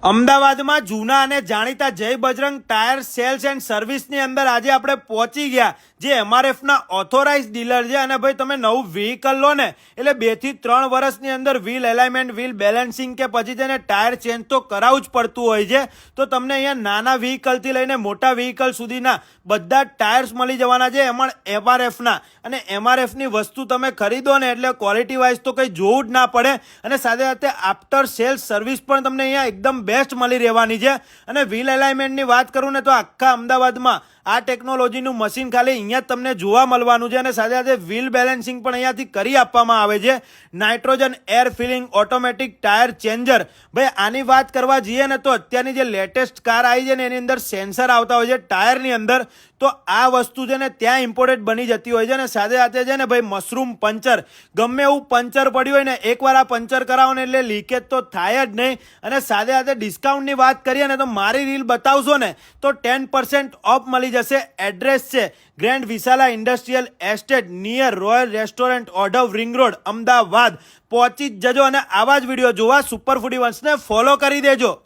અમદાવાદમાં જૂના અને જાણીતા જય બજરંગ ટાયર સેલ્સ એન્ડ સર્વિસની અંદર આજે આપણે પહોંચી ગયા, જે એમઆરએફના ઓથોરાઇઝ ડીલર છે. અને ભાઈ તમે નવું વ્હીકલ લો ને એટલે 2 થી 3 વર્ષની અંદર વ્હીલ એલાઇનમેન્ટ, વ્હીલ બેલેન્સિંગ કે પછી તેને ટાયર ચેન્જ તો કરાવવું જ પડતું હોય છે. તો તમને અહીંયા નાના વ્હીકલથી લઈને મોટા વ્હીકલ સુધીના બધા ટાયર્સ મળી જવાના છે, એમાં એમઆરએફના. અને એમઆરએફની વસ્તુ તમે ખરીદો ને એટલે ક્વોલિટી વાઇઝ તો કંઈ જોવું જ ના પડે. અને સાથે સાથે આફ્ટર સેલ્સ સર્વિસ પણ તમને અહીંયા એકદમ બેસ્ટ મળી રહેવાની છે. અને વ્હીલ એલાઇનમેન્ટની વાત કરું ને તો આખા અમદાવાદમાં આ ટેકનોલોજીનું મશીન ખાલી અહીંયા જ તમને જોવા મળવાનું છે. અને સાથે સાથે વ્હીલ બેલેન્સિંગ પણ અહીંયાથી કરી આપવામાં આવે છે. Nitrogen air filling automatic tyre changer. ભાઈ આની વાત કરવા જઈએ ને તો અત્યારની જે લેટેસ્ટ કાર આવી છે ને એની અંદર સેન્સર આવતા હોય છે ટાયરની અંદર. તો આ વસ્તુ છે ને ત્યાં ઇમ્પોર્ટન્ટ બની જતી હોય છે. અને સાથે સાથે છે ને ભાઈ મશરૂમ પંચર, ગમે એવું પંચર પડ્યું હોય ને એકવાર આ પંચર કરાવો ને એટલે લીકેજ તો થાય જ નહીં. અને સાથે સાથે ડિસ્કાઉન્ટની વાત કરીએ ને તો મારી રીલ બતાવશો ને તો 10% ઓફ મળી જશે. એડ્રેસ છે grand Vishala industrial estate near royal restaurant, Odhav, ring road, Ahmedabad. પહોંચી જ જજો અને આવા જ વિડીયો જોવા સુપર ફૂડી વન્સને ફોલો કરી દેજો.